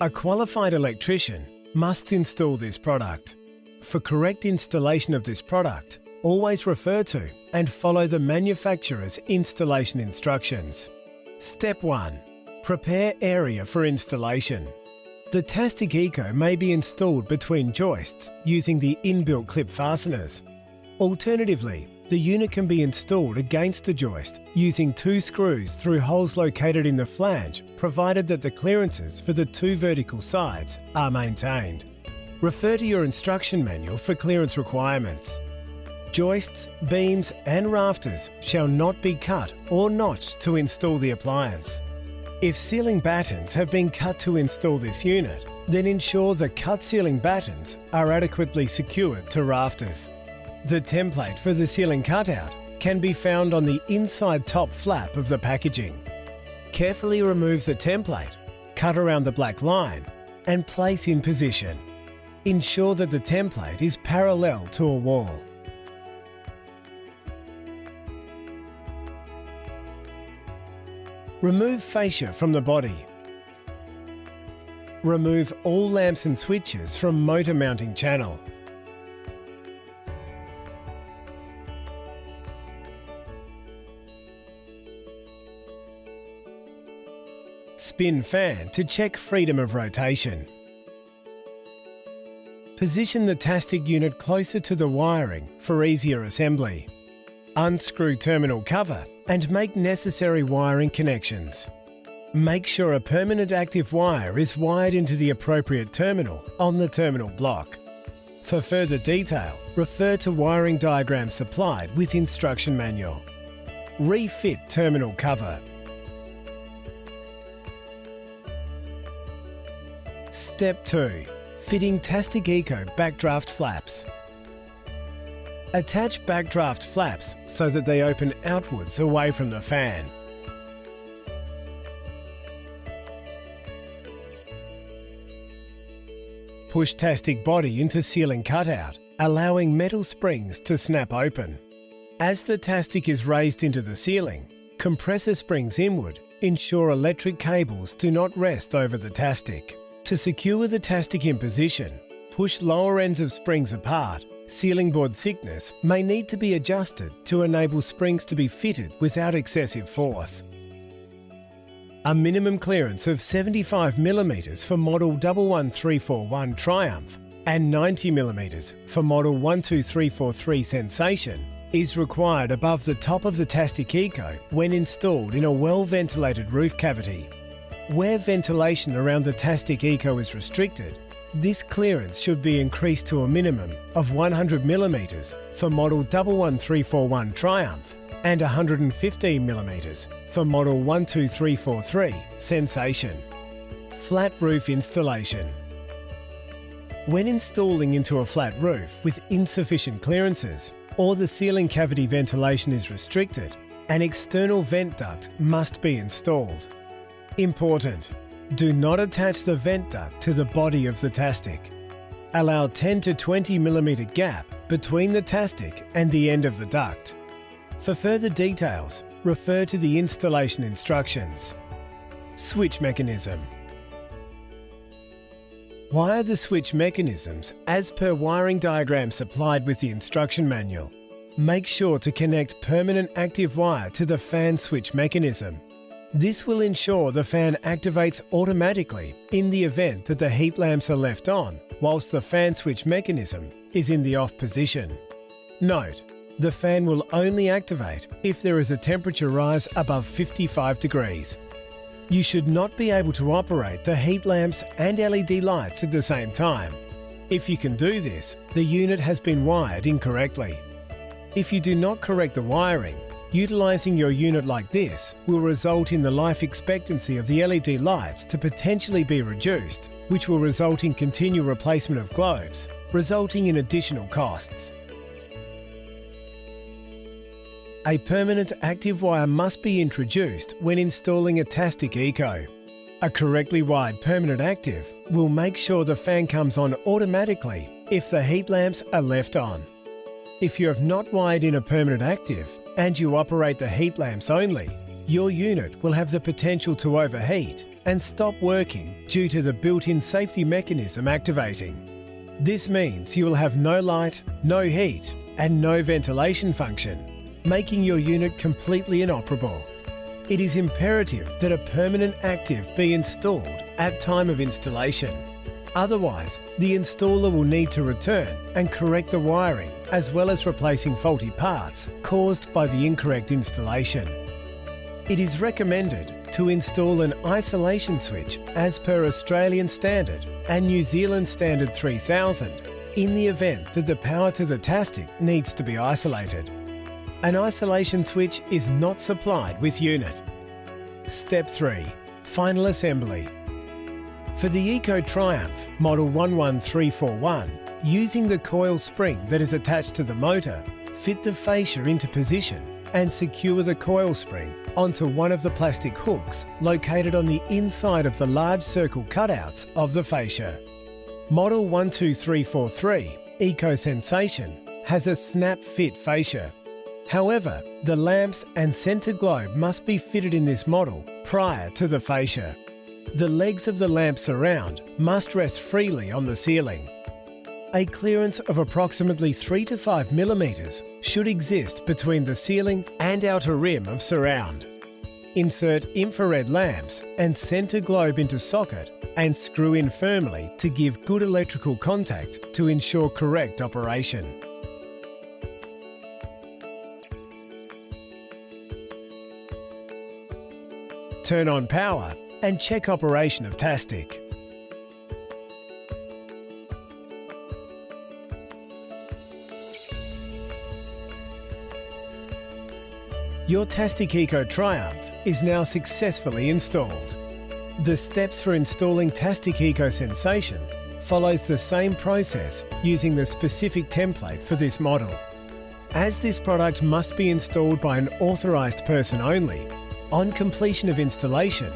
A qualified electrician must install this product. For correct installation of this product, always refer to and follow the manufacturer's installation instructions. Step 1. Prepare area for installation. The Tastic Eco may be installed between joists using the inbuilt clip fasteners. Alternatively, the unit can be installed against a joist using 2 screws through holes located in the flange, provided that the clearances for the 2 vertical sides are maintained. Refer to your instruction manual for clearance requirements. Joists, beams and rafters shall not be cut or notched to install the appliance. If ceiling battens have been cut to install this unit, then ensure the cut ceiling battens are adequately secured to rafters. The template for the ceiling cutout can be found on the inside top flap of the packaging. Carefully remove the template, cut around the black line and place in position. Ensure that the template is parallel to a wall. Remove fascia from the body. Remove all lamps and switches from motor mounting channel. Spin fan to check freedom of rotation. Position the Tastic unit closer to the wiring for easier assembly. Unscrew terminal cover and make necessary wiring connections. Make sure a permanent active wire is wired into the appropriate terminal on the terminal block. For further detail, refer to wiring diagram supplied with instruction manual. Refit terminal cover. Step 2. Fitting Tastic Eco backdraft flaps. Attach backdraft flaps so that they open outwards away from the fan. Push Tastic body into ceiling cutout, allowing metal springs to snap open. As the Tastic is raised into the ceiling, compressor springs inward ensure electric cables do not rest over the Tastic. To secure the Tastic in position, push lower ends of springs apart. Ceiling board thickness may need to be adjusted to enable springs to be fitted without excessive force. A minimum clearance of 75 mm for model 11341 Triumph and 90 mm for model 12343 Sensation is required above the top of the Tastic Eco when installed in a well-ventilated roof cavity. Where ventilation around the Tastic Eco is restricted, this clearance should be increased to a minimum of 100 mm for model 11341 Triumph and 115 mm for model 12343 Sensation. Flat roof installation. When installing into a flat roof with insufficient clearances or the ceiling cavity ventilation is restricted, an external vent duct must be installed. Important: do not attach the vent duct to the body of the Tastic. Allow 10 to 20 mm gap between the Tastic and the end of the duct. For further details, refer to the installation instructions. Switch mechanism. Wire the switch mechanisms as per wiring diagram supplied with the instruction manual. Make sure to connect permanent active wire to the fan switch mechanism. This will ensure the fan activates automatically in the event that the heat lamps are left on, whilst the fan switch mechanism is in the off position. Note: the fan will only activate if there is a temperature rise above 55 degrees. You should not be able to operate the heat lamps and LED lights at the same time. If you can do this, the unit has been wired incorrectly. If you do not correct the wiring, utilising your unit like this will result in the life expectancy of the LED lights to potentially be reduced, which will result in continual replacement of globes, resulting in additional costs. A permanent active wire must be introduced when installing a Tastic Eco. A correctly wired permanent active will make sure the fan comes on automatically if the heat lamps are left on. If you have not wired in a permanent active and you operate the heat lamps only, your unit will have the potential to overheat and stop working due to the built-in safety mechanism activating. This means you will have no light, no heat, and no ventilation function, making your unit completely inoperable. It is imperative that a permanent active be installed at time of installation. Otherwise, the installer will need to return and correct the wiring, as well as replacing faulty parts caused by the incorrect installation. It is recommended to install an isolation switch as per Australian Standard and New Zealand Standard 3000 in the event that the power to the Tastic needs to be isolated. An isolation switch is not supplied with unit. Step 3. Final assembly. For the Eco Triumph Model 11341, using the coil spring that is attached to the motor, fit the fascia into position and secure the coil spring onto one of the plastic hooks located on the inside of the large circle cutouts of the fascia. Model 12343 Eco Sensation has a snap-fit fascia. However, the lamps and centre globe must be fitted in this model prior to the fascia. The legs of the lamp surround must rest freely on the ceiling. A clearance of approximately 3 to 5 mm should exist between the ceiling and outer rim of surround. Insert infrared lamps and centre globe into socket and screw in firmly to give good electrical contact to ensure correct operation. Turn on power and check operation of Tastic. Your Tastic Eco Triumph is now successfully installed. The steps for installing Tastic Eco Sensation follows the same process using the specific template for this model. As this product must be installed by an authorised person only, on completion of installation,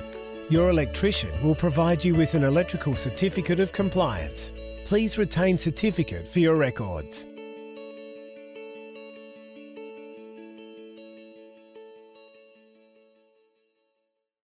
your electrician will provide you with an electrical certificate of compliance. Please retain certificate for your records.